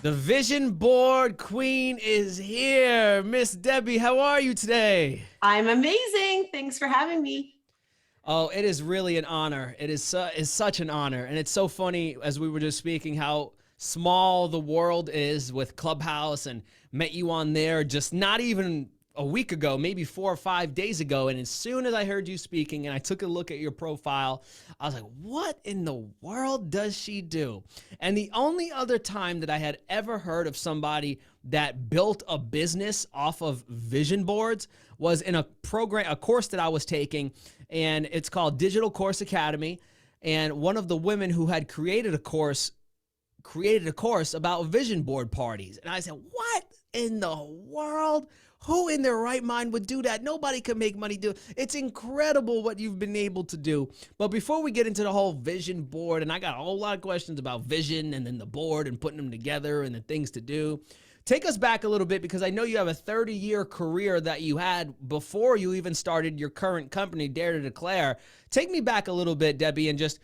The vision board queen is here. Miss Debbie, how are you today? I'm amazing. Thanks for having me. Oh, it is really an honor. Is such an honor. And it's so funny, as we were just speaking, how small the world is with Clubhouse, and met you on there just not even a week ago, maybe 4 or 5 days ago. And as soon as I heard you speaking and I took a look at your profile, I was like, what in the world does she do? And the only other time that I had ever heard of somebody that built a business off of vision boards was in a course that I was taking, and it's called Digital Course Academy. And one of the women who had created a course about vision board parties. And I said, what in the world? Who in their right mind would do that? Nobody can make money do it. It's incredible what you've been able to do. But before we get into the whole vision board, and I got a whole lot of questions about vision and then the board and putting them together and the things to do, take us back a little bit, because I know you have a 30-year career that you had before you even started your current company, Dare to Declare. Take me back a little bit, Debbie, and just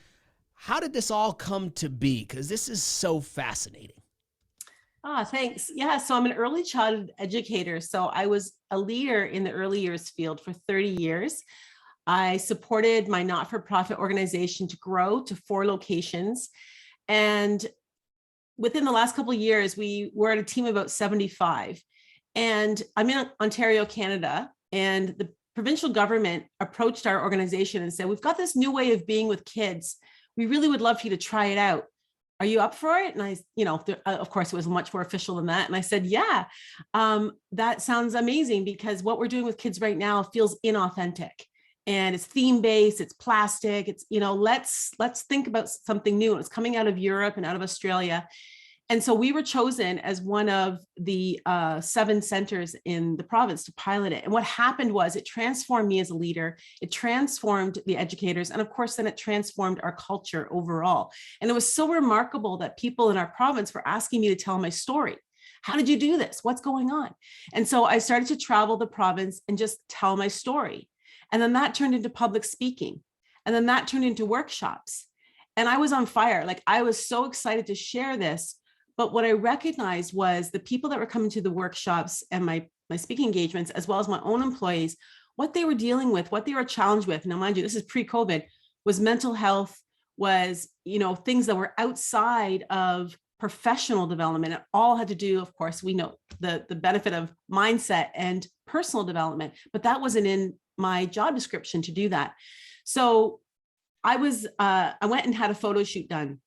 how did this all come to be? Because this is so fascinating. Thanks. Yeah, so I'm an early childhood educator. So I was a leader in the early years field for 30 years. I supported my not-for-profit organization to grow to 4 locations. And within the last couple of years, we were at a team of about 75. And I'm in Ontario, Canada, and the provincial government approached our organization and said, we've got this new way of being with kids. We really would love for you to try it out. Are you up for it? And I, of course, it was much more official than that. And I said, yeah, that sounds amazing, because what we're doing with kids right now feels inauthentic, and it's theme-based, it's plastic, it's, let's think about something new. It's coming out of Europe and out of Australia. And so we were chosen as one of the 7 centers in the province to pilot it. And what happened was it transformed me as a leader. It transformed the educators. And of course, then it transformed our culture overall. And it was so remarkable that people in our province were asking me to tell my story. How did you do this? What's going on? And so I started to travel the province and just tell my story. And then that turned into public speaking. And then that turned into workshops. And I was on fire. Like, I was so excited to share this. But what I recognized was the people that were coming to the workshops and my speaking engagements, as well as my own employees, what they were dealing with, what they were challenged with. Now, mind you, this is pre-COVID, was mental health, was, things that were outside of professional development. It all had to do, of course, we know the benefit of mindset and personal development, but that wasn't in my job description to do that. So I went and had a photo shoot done.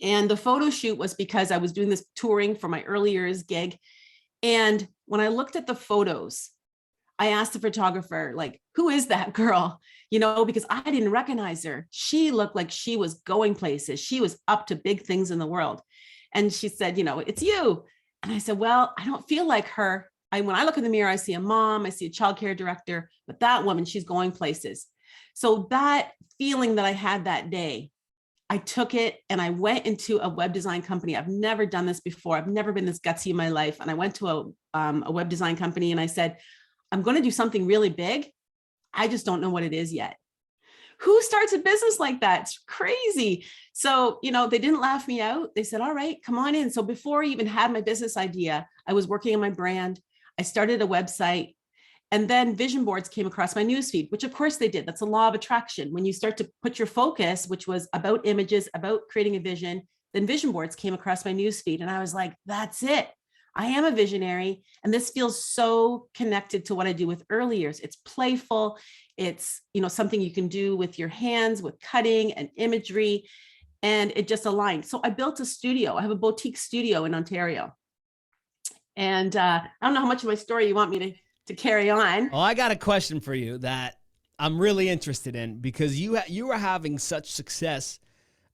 And the photo shoot was because I was doing this touring for my early years gig. And when I looked at the photos, I asked the photographer, like, who is that girl? Because I didn't recognize her. She looked like she was going places. She was up to big things in the world. And she said, it's you. And I said, well, I don't feel like her. When I look in the mirror, I see a mom, I see a childcare director, but that woman, she's going places. So that feeling that I had that day, I took it and I went into a web design company. I've never done this before. I've never been this gutsy in my life. And I went to a web design company and I said, I'm going to do something really big. I just don't know what it is yet. Who starts a business like that? It's crazy. So, they didn't laugh me out. They said, all right, come on in. So before I even had my business idea, I was working on my brand. I started a website. And then vision boards came across my newsfeed, which of course they did. That's a law of attraction. When you start to put your focus, which was about images, about creating a vision, then vision boards came across my newsfeed. And I was like, that's it. I am a visionary. And this feels so connected to what I do with early years. It's playful. It's, something you can do with your hands, with cutting and imagery. And it just aligned. So I built a studio. I have a boutique studio in Ontario. And I don't know how much of my story you want me to carry on. Well, I got a question for you that I'm really interested in, because you are having such success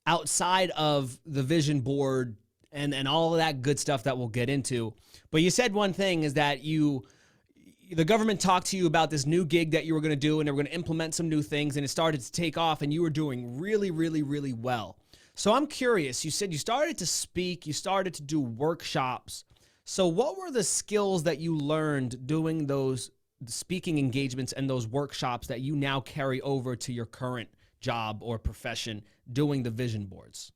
outside of the vision board and all of that good stuff that we'll get into. But you said one thing is that the government talked to you about this new gig that you were going to do, and they were going to implement some new things, and it started to take off, and you were doing really, really, really well. So I'm curious, you said you started to speak, you started to do workshops. So what were the skills that you learned doing those speaking engagements and those workshops that you now carry over to your current job or profession doing the vision boards?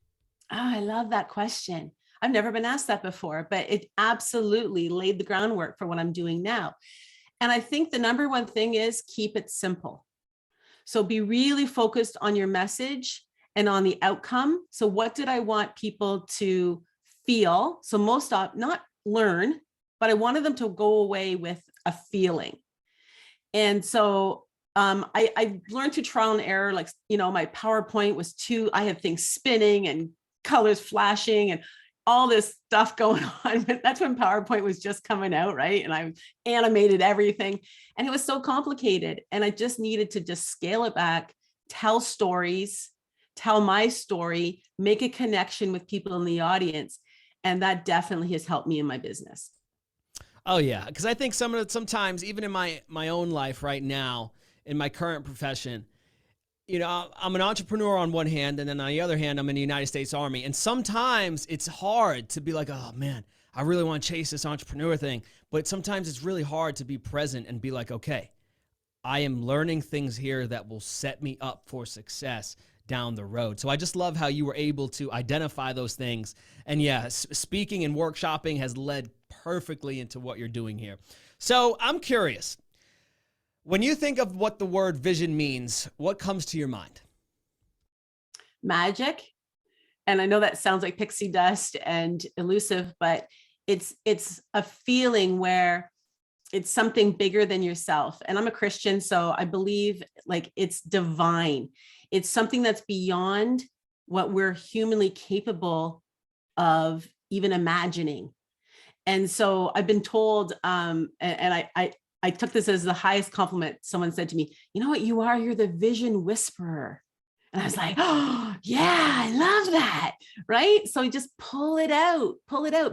Oh, I love that question. I've never been asked that before, but it absolutely laid the groundwork for what I'm doing now. And I think the number one thing is keep it simple. So be really focused on your message and on the outcome. So what did I want people to feel? So not learn, but I wanted them to go away with a feeling. And so I learned through trial and error, like, my PowerPoint was I had things spinning and colors flashing and all this stuff going on. But that's when PowerPoint was just coming out, right? And I animated everything and it was so complicated. And I just needed to just scale it back, tell stories, tell my story, make a connection with people in the audience. And that definitely has helped me in my business. Oh yeah, because I think sometimes even in my own life right now, in my current profession, I'm an entrepreneur on one hand, and then on the other hand, I'm in the United States Army. And sometimes it's hard to be like, oh man, I really want to chase this entrepreneur thing. But sometimes it's really hard to be present and be like, okay, I am learning things here that will set me up for success down the road. So I just love how you were able to identify those things. And yeah, speaking and workshopping has led perfectly into what you're doing here. So I'm curious, when you think of what the word vision means, what comes to your mind? Magic. And I know that sounds like pixie dust and elusive, but it's a feeling where it's something bigger than yourself. And I'm a Christian, so I believe like it's divine. It's something that's beyond what we're humanly capable of even imagining. And so I've been told, and I took this as the highest compliment. Someone said to me, you know what you are? You're the vision whisperer. And I was like, oh, yeah, I love that. Right. So just pull it out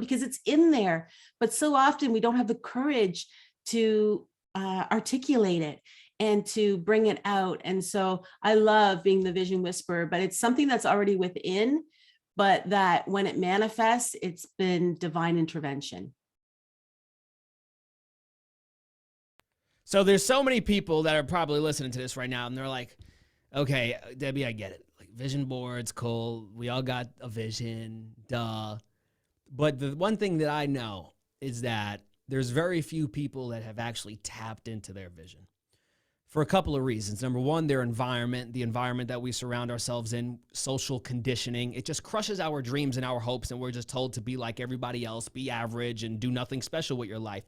because it's in there. But so often we don't have the courage to articulate it and to bring it out. And so I love being the vision whisperer, but it's something that's already within, but that when it manifests, it's been divine intervention. So there's so many people that are probably listening to this right now, and they're like, okay, Debbie, I get it. Like vision boards, cool. We all got a vision, duh. But the one thing that I know is that there's very few people that have actually tapped into their vision for a couple of reasons. Number one, their environment, the environment that we surround ourselves in, social conditioning. It just crushes our dreams and our hopes, and we're just told to be like everybody else, be average, and do nothing special with your life.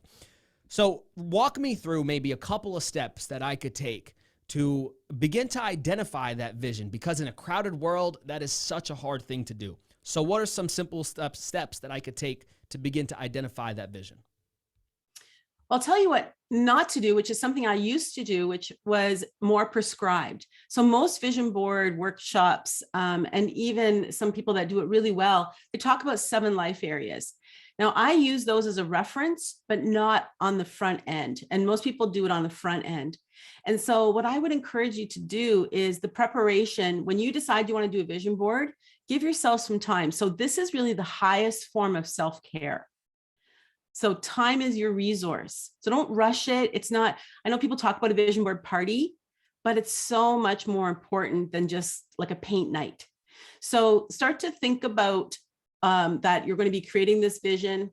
So walk me through maybe a couple of steps that I could take to begin to identify that vision, because in a crowded world, that is such a hard thing to do. So what are some simple steps that I could take to begin to identify that vision? I'll tell you what not to do, which is something I used to do, which was more prescribed. So most vision board workshops, and even some people that do it really well, they talk about 7 life areas. Now I use those as a reference, but not on the front end. And most people do it on the front end. And so what I would encourage you to do is the preparation. When you decide you want to do a vision board, give yourself some time. So this is really the highest form of self-care. So time is your resource. So don't rush it. It's not, I know people talk about a vision board party, but it's so much more important than just like a paint night. So start to think about that you're going to be creating this vision.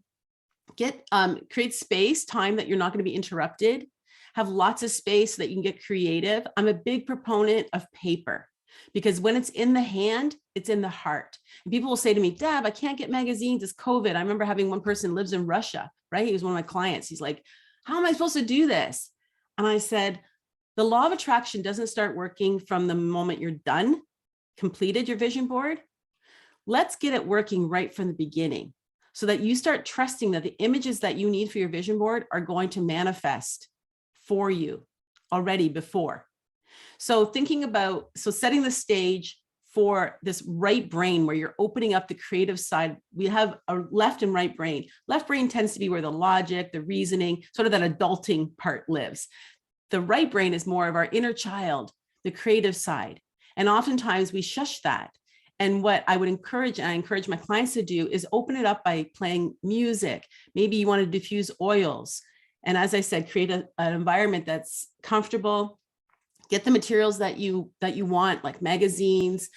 Create space, time that you're not going to be interrupted. Have lots of space so that you can get creative. I'm a big proponent of paper, because when it's in the hand, it's in the heart. And people will say to me, Deb, I can't get magazines. It's COVID. I remember having one person lives in Russia, right? He was one of my clients. He's like, how am I supposed to do this? And I said, the law of attraction doesn't start working from the moment you're done, completed your vision board. Let's get it working right from the beginning so that you start trusting that the images that you need for your vision board are going to manifest for you already before. So setting the stage for this right brain where you're opening up the creative side. We have a left and right brain. Left brain tends to be where the logic, the reasoning, sort of that adulting part lives. The right brain is more of our inner child, the creative side. And oftentimes we shush that. And what I would encourage, and I encourage my clients to do, is open it up by playing music. Maybe you want to diffuse oils. And as I said, create an environment that's comfortable. Get the materials that you want, like magazines,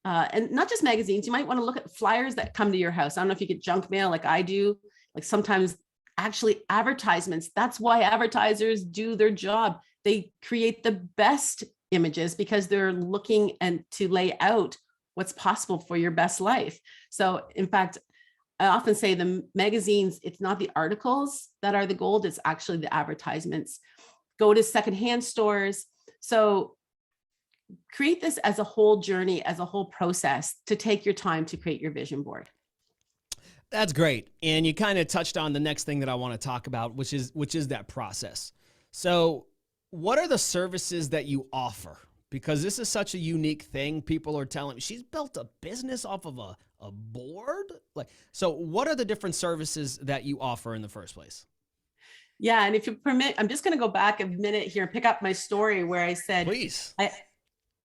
and not just magazines. You might want to look at flyers that come to your house. I don't know if you get junk mail like I do, like sometimes actually advertisements. That's why advertisers do their job. They create the best images because they're looking and to lay out what's possible for your best life. So in fact, I often say the magazines, it's not the articles that are the gold, it's actually the advertisements. Go to secondhand stores. So create this as a whole journey, as a whole process to take your time to create your vision board. That's great. And you kind of touched on the next thing that I want to talk about, which is that process. So what are the services that you offer? Because this is such a unique thing. People are telling me she's built a business off of a board. So what are the different services that you offer in the first place? Yeah. And if you permit, I'm just going to go back a minute here and pick up my story where I said, please. I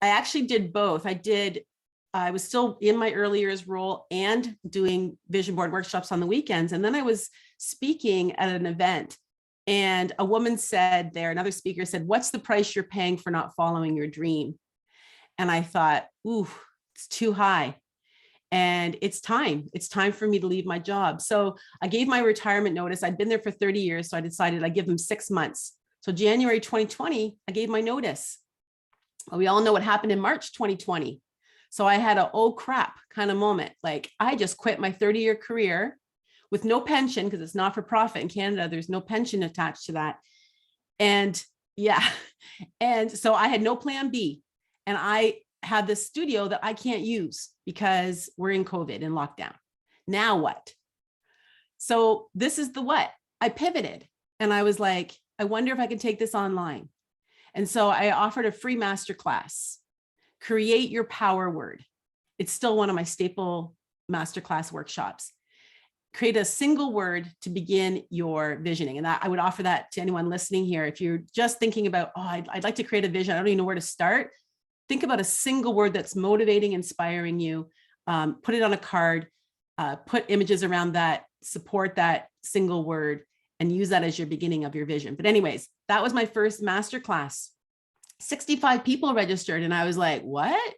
actually did both. I was still in my early years role and doing vision board workshops on the weekends. And then I was speaking at an event and a woman said there, another speaker said, "What's the price you're paying for not following your dream?" And I thought, ooh, it's too high. And it's time for me to leave my job. So I gave my retirement notice. I'd been there for 30 years. So I decided I'd give them 6 months. So January 2020, I gave my notice. We all know what happened in March 2020. So I had a, oh crap kind of moment. Like I just quit my 30-year career with no pension because it's not for profit in Canada. There's no pension attached to that. And yeah. And so I had no plan B. And I had this studio that I can't use because we're in COVID and lockdown. Now what? So this is the what. I pivoted and I was like, I wonder if I can take this online. And so I offered a free masterclass, create your power word. It's still one of my staple masterclass workshops. Create a single word to begin your visioning. And I would offer that to anyone listening here. If you're just thinking about, oh, I'd like to create a vision, I don't even know where to start. Think about a single word that's motivating, inspiring you. Put it on a card, put images around that, support that single word, and use that as your beginning of your vision. But anyways, that was my first masterclass. 65 people registered. And I was like, what?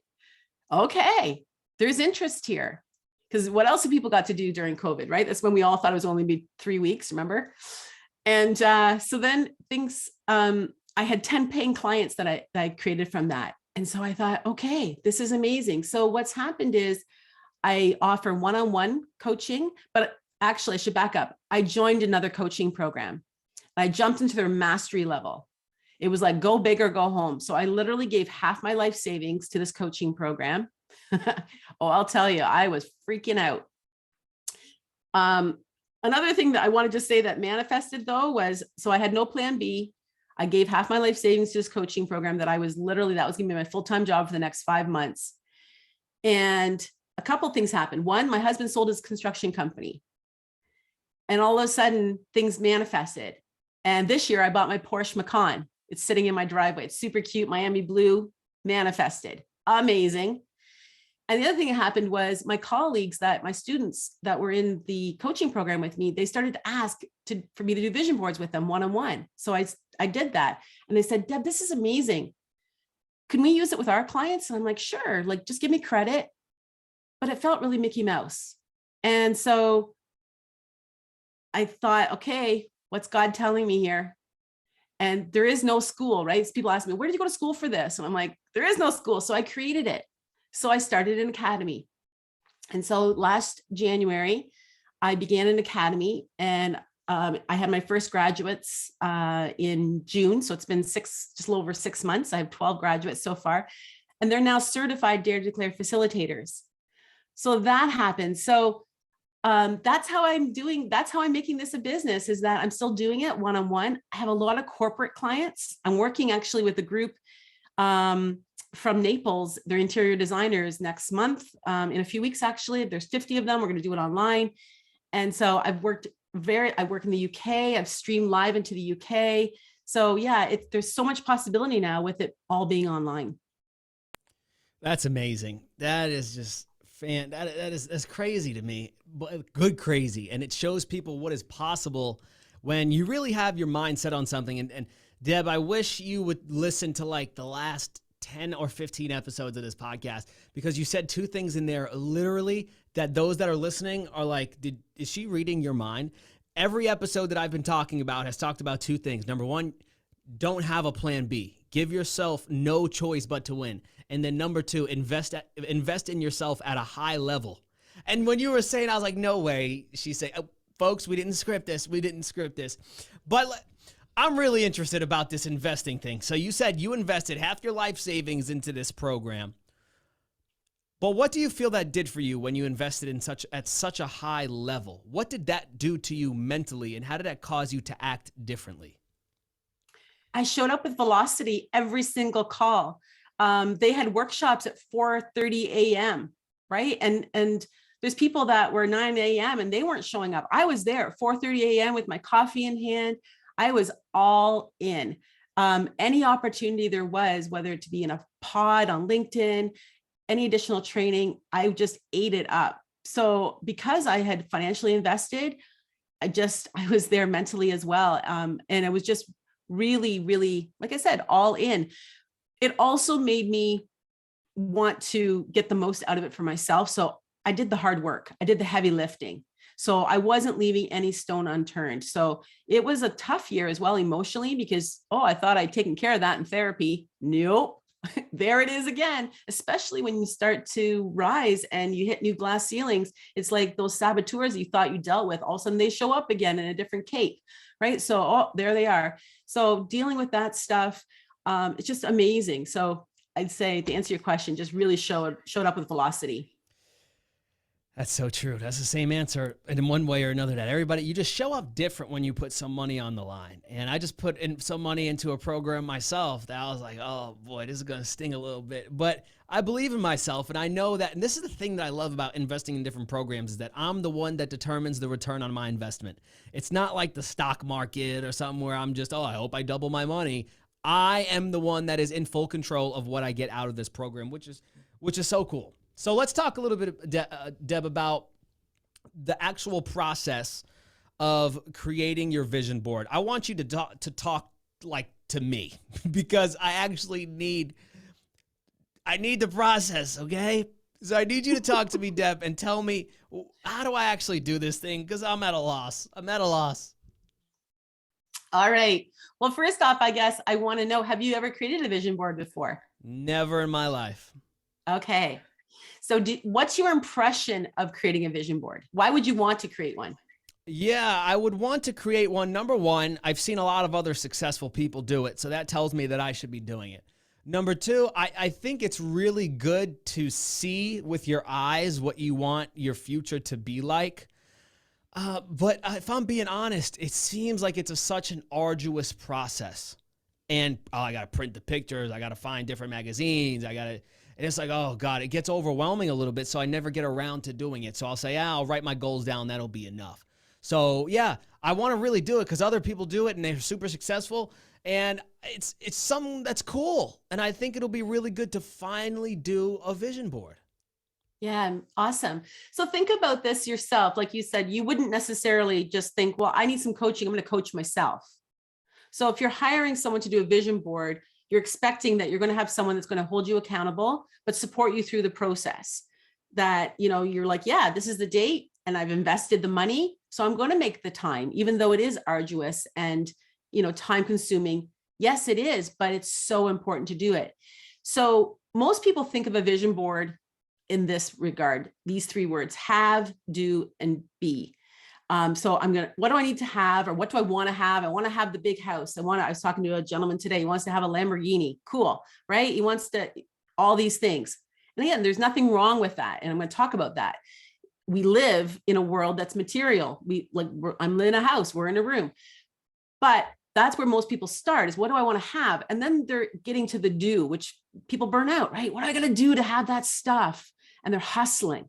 Okay, there's interest here. Because what else have people got to do during COVID, right? That's when we all thought it was only be 3 weeks, remember? And so then things, I had 10 paying clients that I created from that. And so I thought, okay, this is amazing. So what's happened is I offer one-on-one coaching, but actually I should back up. I joined another coaching program. I jumped into their mastery level. It was like, go big or go home. So I literally gave half my life savings to this coaching program. Oh, I'll tell you, I was freaking out. Another thing that I wanted to say that manifested though was, so I had no plan B. I gave half my life savings to this coaching program that was going to be my full-time job for the next 5 months. And a couple of things happened. One, my husband sold his construction company. And all of a sudden things manifested. And this year I bought my Porsche Macan. It's sitting in my driveway. It's super cute. Miami blue, manifested. Amazing. And the other thing that happened was my colleagues, my students that were in the coaching program with me, they started to ask for me to do vision boards with them one-on-one. So I did that. And they said, Deb, this is amazing. Can we use it with our clients? And I'm like, sure, like just give me credit. But it felt really Mickey Mouse. And so I thought, okay, what's God telling me here? And there is no school, right? So people ask me, where did you go to school for this? And I'm like, there is no school. So I created it. So I started an academy. And so last January, I began an academy and I had my first graduates in June. So it's been just a little over 6 months. I have 12 graduates so far, and they're now certified Dare to Declare facilitators. So that happened. So that's how I'm doing. That's how I'm making this a business, is that I'm still doing it one-on-one. I have a lot of corporate clients. I'm working actually with a group from Naples. They're interior designers next month. In a few weeks, actually, there's 50 of them. We're going to do it online. And so I work in the UK. I've streamed live into the UK. So yeah, there's so much possibility now with it all being online. That's amazing. That is just that's crazy to me, but good crazy. And it shows people what is possible when you really have your mind set on something. And Deb, I wish you would listen to like the last 10 or 15 episodes of this podcast because you said two things in there literally that those that are listening are like, is she reading your mind? Every episode that I've been talking about has talked about two things. Number one, don't have a plan B. Give yourself no choice but to win. And then number two, invest in yourself at a high level. And when you were saying, I was like, no way. She said, oh, folks, we didn't script this. But I'm really interested about this investing thing. So you said you invested half your life savings into this program. But what do you feel that did for you when you invested in at such a high level? What did that do to you mentally, and how did that cause you to act differently? I showed up with velocity every single call. They had workshops at 4:30 a.m., right? And there's people that were 9 a.m. and they weren't showing up. I was there at 4:30 a.m. with my coffee in hand. I was all in. Any opportunity there was, whether it to be in a pod on LinkedIn, any additional training, I just ate it up. So because I had financially invested, I was there mentally as well. And I was just really, really, like I said, all in. It also made me want to get the most out of it for myself. So I did the hard work. I did the heavy lifting. So I wasn't leaving any stone unturned. So it was a tough year as well emotionally because, I thought I'd taken care of that in therapy. Nope. There it is again, especially when you start to rise and you hit new glass ceilings. It's like those saboteurs you thought you dealt with, all of a sudden they show up again in a different cape, right? So, there they are. So dealing with that stuff, it's just amazing. So I'd say, to answer your question, just really showed up with velocity. That's so true. That's the same answer in one way or another, that everybody, you just show up different when you put some money on the line. And I just put in some money into a program myself that I was like, oh boy, this is going to sting a little bit. But I believe in myself, and I know that, and this is the thing that I love about investing in different programs, is that I'm the one that determines the return on my investment. It's not like the stock market or something where I'm just, I hope I double my money. I am the one that is in full control of what I get out of this program, which is so cool. So let's talk a little bit, Deb, about the actual process of creating your vision board. I want you to talk like to me because I actually need the process, okay? So I need you to talk to me, Deb, and tell me, how do I actually do this thing? Because I'm at a loss. All right. Well, first off, I guess I want to know, have you ever created a vision board before? Never in my life. Okay. So what's your impression of creating a vision board? Why would you want to create one? Yeah, I would want to create one. Number one, I've seen a lot of other successful people do it, so that tells me that I should be doing it. Number two, I think it's really good to see with your eyes what you want your future to be like. But if I'm being honest, it seems like it's such an arduous process. And I got to print the pictures. I got to find different magazines. And it's like, oh God, it gets overwhelming a little bit. So I never get around to doing it. So I'll say, I'll write my goals down. That'll be enough. So yeah, I want to really do it because other people do it and they're super successful. And it's something that's cool. And I think it'll be really good to finally do a vision board. Yeah, awesome. So think about this yourself. Like you said, you wouldn't necessarily just think, well, I need some coaching. I'm going to coach myself. So if you're hiring someone to do a vision board, you're expecting that you're going to have someone that's going to hold you accountable, but support you through the process. That, you're like, yeah, this is the date and I've invested the money. So I'm going to make the time, even though it is arduous and, time consuming. Yes, it is, but it's so important to do it. So most people think of a vision board in this regard, these three words: have, do, and be. So what do I need to have, or what do I want to have? I want to have the big house. I was talking to a gentleman today. He wants to have a Lamborghini. Cool, right? He wants all these things. And again, there's nothing wrong with that. And I'm going to talk about that. We live in a world that's material. I'm in a house, we're in a room, but that's where most people start, is what do I want to have? And then they're getting to the do, which people burn out, right? What am I going to do to have that stuff? And they're hustling.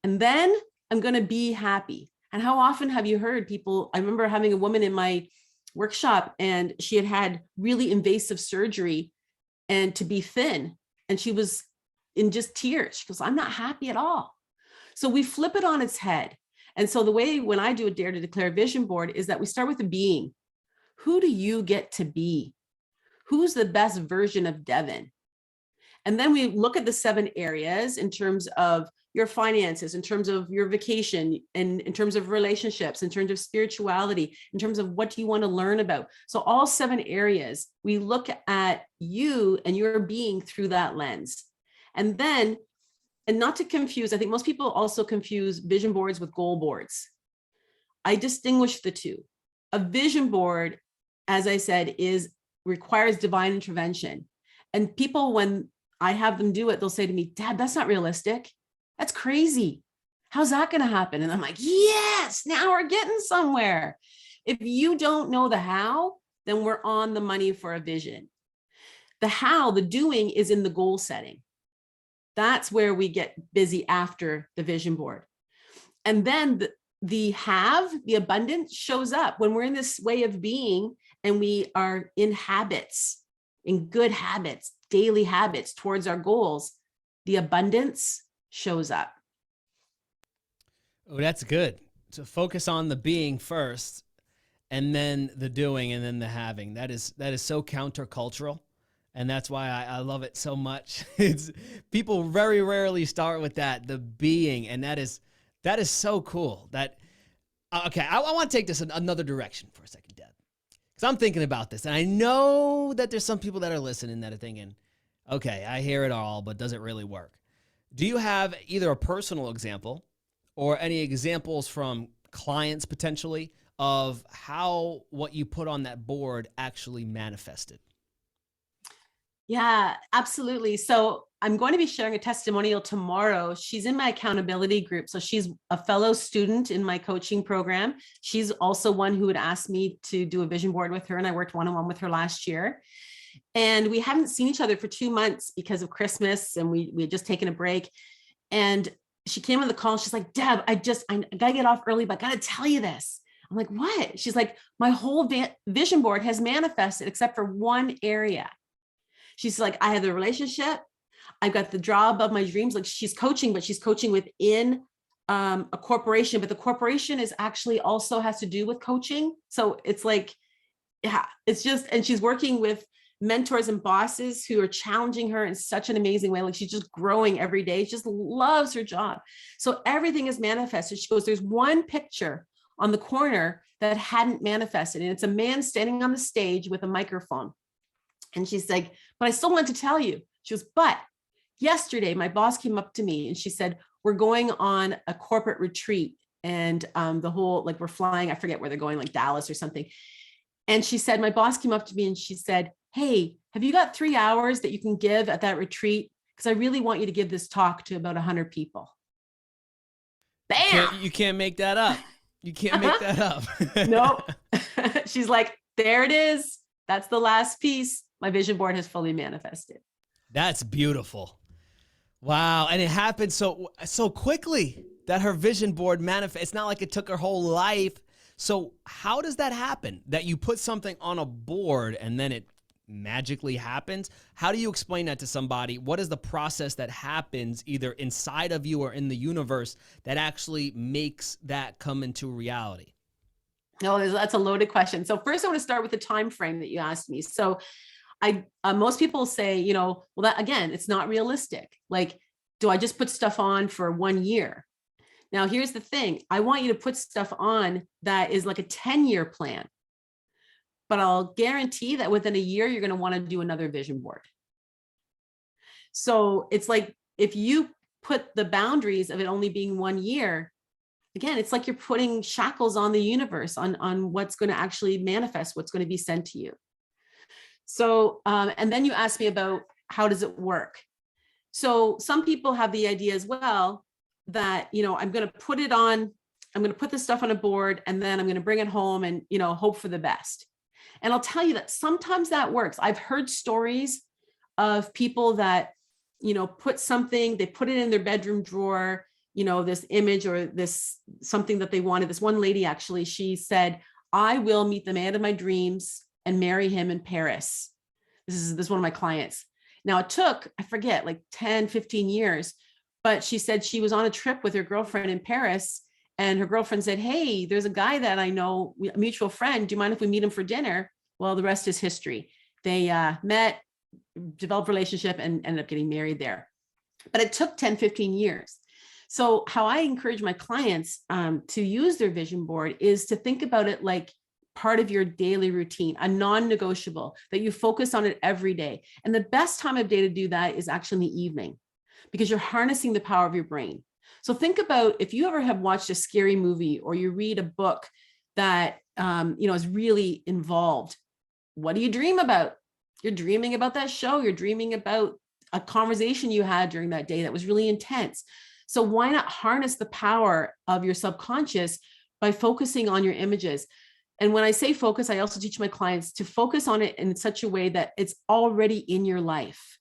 And then I'm going to be happy. And how often have you heard people? I remember having a woman in my workshop and she had really invasive surgery and to be thin. And she was in just tears. She goes, I'm not happy at all. So we flip it on its head. And so the way when I do a Dare to Declare vision board is that we start with the being. Who do you get to be? Who's the best version of Devin? And then we look at the 7 areas in terms of your finances, in terms of your vacation, and in terms of relationships, in terms of spirituality, in terms of what do you want to learn about. So all 7 areas, we look at you and your being through that lens. And then, and not to confuse, I think most people also confuse vision boards with goal boards. I distinguish the two. A vision board, as I said, requires divine intervention. And people, when I have them do it, they'll say to me, Dad, that's not realistic. That's crazy. How's that going to happen? And I'm like, yes, now we're getting somewhere. If you don't know the how, then we're on the money for a vision. The how, the doing, is in the goal setting. That's where we get busy after the vision board. And then the have, the abundance, shows up when we're in this way of being and we are in habits, in good habits, daily habits towards our goals. The abundance shows up. Oh, that's good. So focus on the being first, and then the doing, and then the having. That is so countercultural, and that's why I love it so much. It's people very rarely start with that, the being, and that is so cool. That okay, I want to take this in another direction for a second, Deb, because I'm thinking about this, and I know that there's some people that are listening that are thinking, okay, I hear it all, but does it really work? Do you have either a personal example or any examples from clients potentially of how what you put on that board actually manifested? Yeah, absolutely. So I'm going to be sharing a testimonial tomorrow. She's in my accountability group. So she's a fellow student in my coaching program. She's also one who would ask me to do a vision board with her. And I worked one-on-one with her last year. And we haven't seen each other for 2 months because of Christmas. And we had just taken a break. And she came on the call. She's like, Deb, I gotta get off early, but I gotta tell you this. I'm like, what? She's like, my whole vision board has manifested except for one area. She's like, I have the relationship. I've got the job of my dreams. Like, she's coaching, but she's coaching within a corporation, but the corporation is actually also has to do with coaching. So it's like, yeah, it's just, and she's working with mentors and bosses who are challenging her in such an amazing way. Like, she's just growing every day. She just loves her job. So everything is manifested. She goes, there's one picture on the corner that hadn't manifested. And it's a man standing on the stage with a microphone. And she's like, but I still want to tell you. She goes, but yesterday my boss came up to me and she said, we're going on a corporate retreat. And the whole, like, we're flying, I forget where they're going, like Dallas or something. And she said, my boss came up to me and she said, hey, have you got 3 hours that you can give at that retreat? Because I really want you to give this talk to about 100 people. Bam! You can't make that up. You can't make that up. Nope. She's like, there it is. That's the last piece. My vision board has fully manifested. That's beautiful. Wow. And it happened so quickly that her vision board manifested. It's not like it took her whole life. So how does that happen? That you put something on a board and then it magically happens? How do you explain that to somebody? What is the process that happens either inside of you or in the universe that actually makes that come into reality? No, that's a loaded question. So first I want to start with the time frame that you asked me. So most people say, well, that again, it's not realistic. Like, do I just put stuff on for 1 year? Now, here's the thing. I want you to put stuff on that is like a 10-year plan. But I'll guarantee that within a year, you're going to want to do another vision board. So it's like, if you put the boundaries of it only being 1 year, again, it's like you're putting shackles on the universe, on what's going to actually manifest, what's going to be sent to you. So, and then you asked me about how does it work? So some people have the idea as well that, I'm going to put it on, I'm going to put this stuff on a board and then I'm going to bring it home and, hope for the best. And I'll tell you that sometimes that works. I've heard stories of people that, put something, they put it in their bedroom drawer, this image or this something that they wanted. This one lady, actually, she said, I will meet the man of my dreams and marry him in Paris. This is one of my clients. Now it took, I forget, like 10, 15 years, but she said she was on a trip with her girlfriend in Paris and her girlfriend said, hey, there's a guy that I know, a mutual friend. Do you mind if we meet him for dinner? Well, the rest is history. They met, developed relationship and ended up getting married there. But it took 10, 15 years. So how I encourage my clients to use their vision board is to think about it like part of your daily routine, a non-negotiable, that you focus on it every day. And the best time of day to do that is actually in the evening, because you're harnessing the power of your brain. So think about if you ever have watched a scary movie or you read a book that is really involved. What do you dream about? You're dreaming about that show. You're dreaming about a conversation you had during that day that was really intense. So why not harness the power of your subconscious by focusing on your images? And when I say focus, I also teach my clients to focus on it in such a way that it's already in your life.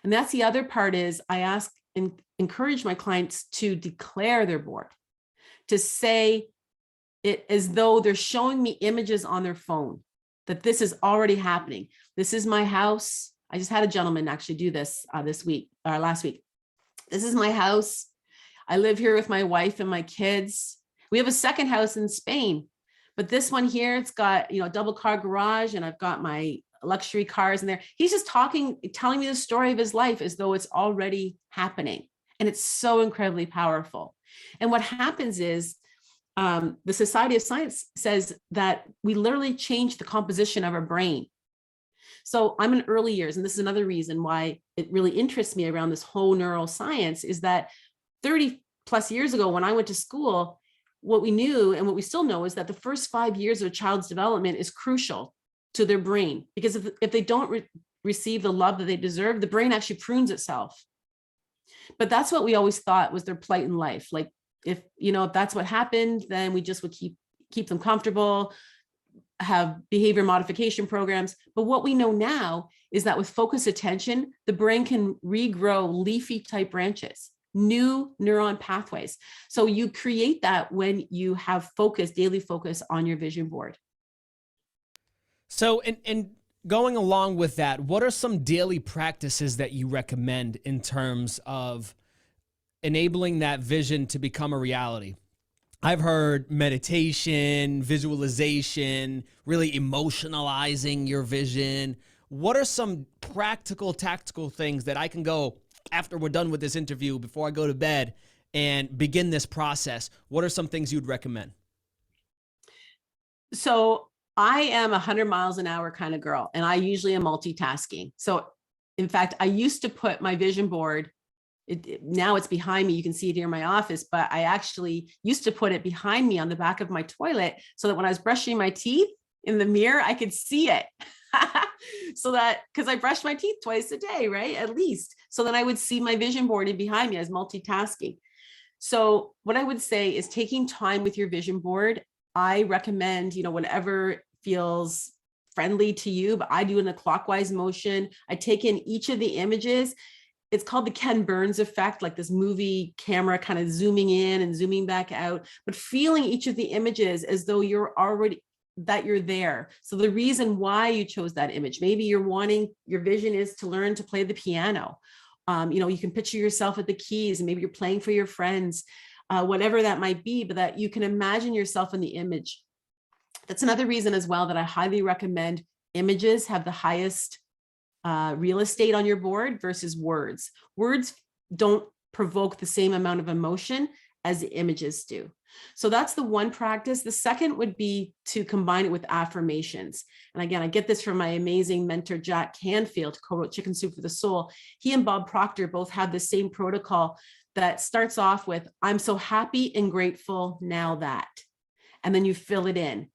And that's the other part is I ask and encourage my clients to declare their board, to say it as though they're showing me images on their phone, that this is already happening. This is my house. I just had a gentleman actually do this last week. This is my house. I live here with my wife and my kids. We have a second house in Spain, but this one here, it's got, a double car garage and I've got my luxury cars in there. He's just telling me the story of his life as though it's already happening. And it's so incredibly powerful. And what happens is the Society of Science says that we literally change the composition of our brain. So I'm in early years, and this is another reason why it really interests me around this whole neuroscience is that 30 plus years ago, when I went to school, what we knew and what we still know is that the first 5 years of a child's development is crucial to their brain, because if they don't receive the love that they deserve, the brain actually prunes itself. But that's what we always thought was their plight in life. Like if that's what happened, then we just would keep them comfortable, have behavior modification programs. But what we know now is that with focused attention, the brain can regrow leafy type branches, new neuron pathways. So you create that when you have daily focus on your vision board. So, and going along with that, what are some daily practices that you recommend in terms of enabling that vision to become a reality? I've heard meditation, visualization, really emotionalizing your vision. What are some practical, tactical things that I can go after we're done with this interview, before I go to bed and begin this process? What are some things you'd recommend? So I am 100 miles an hour kind of girl, and I usually am multitasking. So in fact, I used to put my vision board, now it's behind me. You can see it here in my office, but I actually used to put it behind me on the back of my toilet so that when I was brushing my teeth in the mirror, I could see it. So that, because I brush my teeth twice a day, right? At least. So then I would see my vision board in behind me as multitasking. So what I would say is taking time with your vision board. I recommend, whatever feels friendly to you, but I do in a clockwise motion. I take in each of the images. It's called the Ken Burns effect, like this movie camera kind of zooming in and zooming back out, but feeling each of the images as though you're there. So the reason why you chose that image, maybe your vision is to learn to play the piano. You can picture yourself at the keys and maybe you're playing for your friends, whatever that might be, but that you can imagine yourself in the image. That's another reason as well that I highly recommend images have the highest real estate on your board versus words. Words don't provoke the same amount of emotion as the images do. So that's the one practice. The second would be to combine it with affirmations. And again, I get this from my amazing mentor, Jack Canfield, who co-wrote Chicken Soup for the Soul. He and Bob Proctor both have the same protocol that starts off with, I'm so happy and grateful now that, and then you fill it in.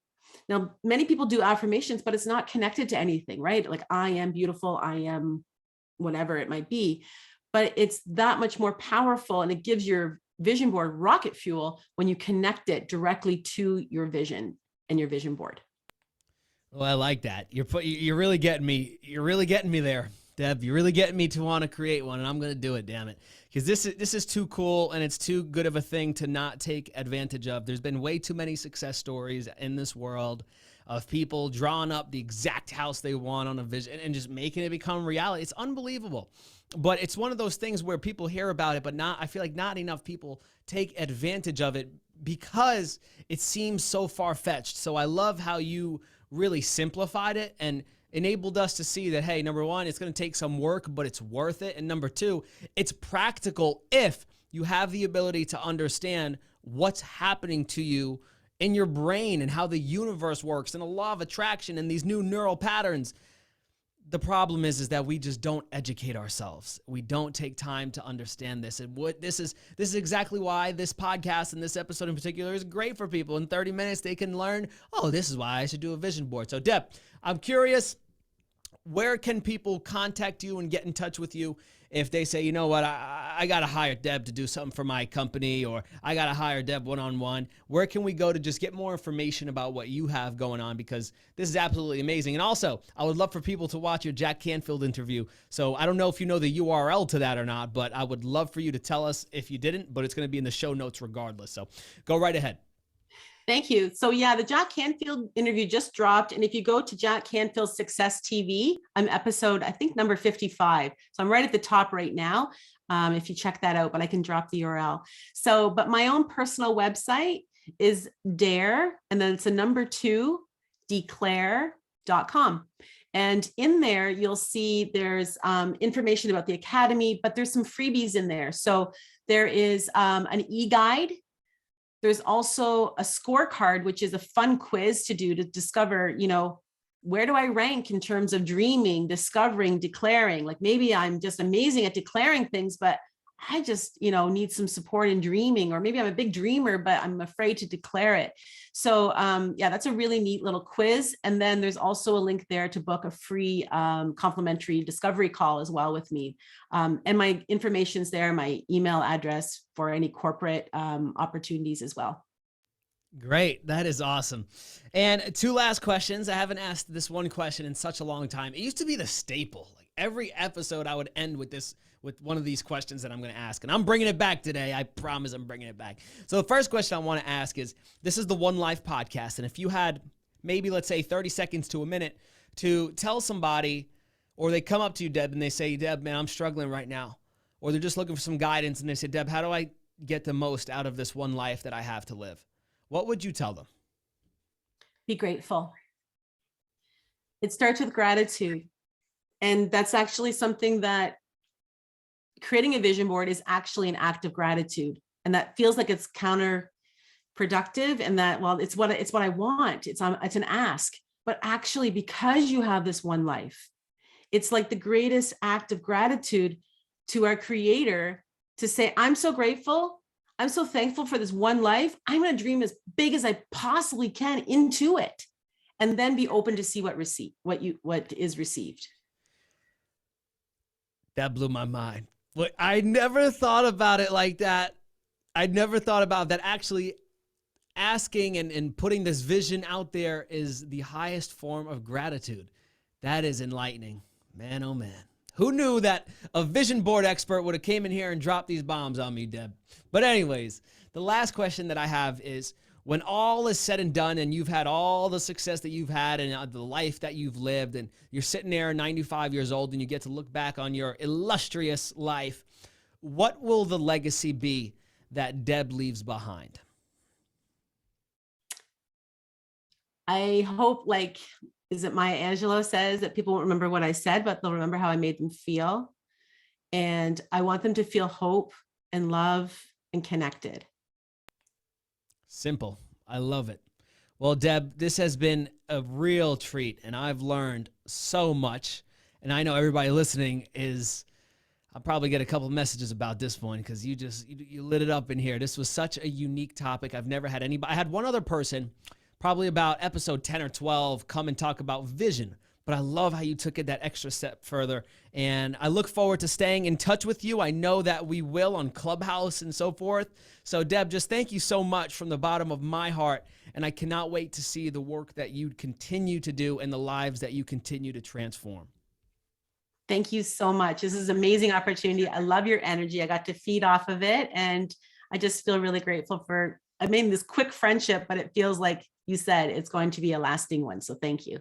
Now, many people do affirmations, but it's not connected to anything, right? Like I am beautiful, I am whatever it might be, but it's that much more powerful and it gives your vision board rocket fuel when you connect it directly to your vision and your vision board. Well, I like that. You're really getting me. You're really getting me there, Deb. You're really getting me to want to create one, and I'm going to do it, damn it. Because this is too cool, and it's too good of a thing to not take advantage of. There's been way too many success stories in this world of people drawing up the exact house they want on a vision and just making it become reality. It's unbelievable. But it's one of those things where people hear about it, but I feel like not enough people take advantage of it because it seems so far-fetched. So I love how you really simplified it and enabled us to see that, hey, number one, it's going to take some work, but it's worth it. And number two, it's practical if you have the ability to understand what's happening to you in your brain and how the universe works and the law of attraction and these new neural patterns. The problem is that we just don't educate ourselves. We don't take time to understand this. And this is exactly why this podcast and this episode in particular is great for people. In 30 minutes, they can learn, oh, this is why I should do a vision board. So Deb, I'm curious, where can people contact you and get in touch with you if they say, you know what, I got to hire Deb to do something for my company, or I got to hire Deb one-on-one? Where can we go to just get more information about what you have going on? Because this is absolutely amazing. And also, I would love for people to watch your Jack Canfield interview. So I don't know if you know the URL to that or not, but I would love for you to tell us if you didn't, but it's going to be in the show notes regardless. So go right ahead. Thank you. So yeah, the Jack Canfield interview just dropped. And if you go to Jack Canfield Success TV, I'm episode, I think number 55. So I'm right at the top right now. If you check that out, but I can drop the URL. So, but my own personal website is dare, and then it's a number 2, declare.com. And in there, you'll see there's information about the Academy, but there's some freebies in there. So there is an e-guide. There's also a scorecard, which is a fun quiz to do to discover, you know, where do I rank in terms of dreaming, discovering, declaring? Like maybe I'm just amazing at declaring things, but I just, you know, need some support in dreaming, or maybe I'm a big dreamer, but I'm afraid to declare it. So yeah, that's a really neat little quiz. And then there's also a link there to book a free complimentary discovery call as well with me. And my information's there, my email address for any corporate opportunities as well. Great. That is awesome. And 2 last questions. I haven't asked this one question in such a long time. It used to be the staple. Like every episode I would end with this, with one of these questions that I'm going to ask. And I'm bringing it back today. I promise I'm bringing it back. So the first question I want to ask is, this is the One Life podcast. And if you had maybe, let's say 30 seconds to a minute to tell somebody, or they come up to you, Deb, and they say, Deb, man, I'm struggling right now. Or they're just looking for some guidance. And they say, Deb, how do I get the most out of this one life that I have to live? What would you tell them? Be grateful. It starts with gratitude. And that's actually something that creating a vision board is actually an act of gratitude. And that feels like it's counterproductive, and that, well, it's what I want. It's an ask, but actually, because you have this one life, it's like the greatest act of gratitude to our Creator to say, I'm so grateful. I'm so thankful for this one life. I'm going to dream as big as I possibly can into it, and then be open to see what is received. That blew my mind. But I never thought about it like that. I never thought about that. Actually, asking and putting this vision out there is the highest form of gratitude. That is enlightening. Man, oh man. Who knew that a vision board expert would have came in here and dropped these bombs on me, Deb? But anyways, the last question that I have is, when all is said and done and you've had all the success that you've had and the life that you've lived, and you're sitting there 95 years old and you get to look back on your illustrious life, what will the legacy be that Deb leaves behind? I hope, like, is it Maya Angelou says, that people won't remember what I said, but they'll remember how I made them feel. And I want them to feel hope and love and connected. Simple. I love it. Well, Deb, this has been a real treat, and I've learned so much. And I know everybody listening I'll probably get a couple of messages about this one, because you lit it up in here. This was such a unique topic. I've never had anybody. I had one other person, probably about episode 10 or 12, come and talk about vision. But I love how you took it that extra step further. And I look forward to staying in touch with you. I know that we will on Clubhouse and so forth. So Deb, just thank you so much from the bottom of my heart. And I cannot wait to see the work that you continue to do and the lives that you continue to transform. Thank you so much. This is an amazing opportunity. I love your energy. I got to feed off of it. And I just feel really grateful for, I mean, this quick friendship, but it feels like you said it's going to be a lasting one. So thank you.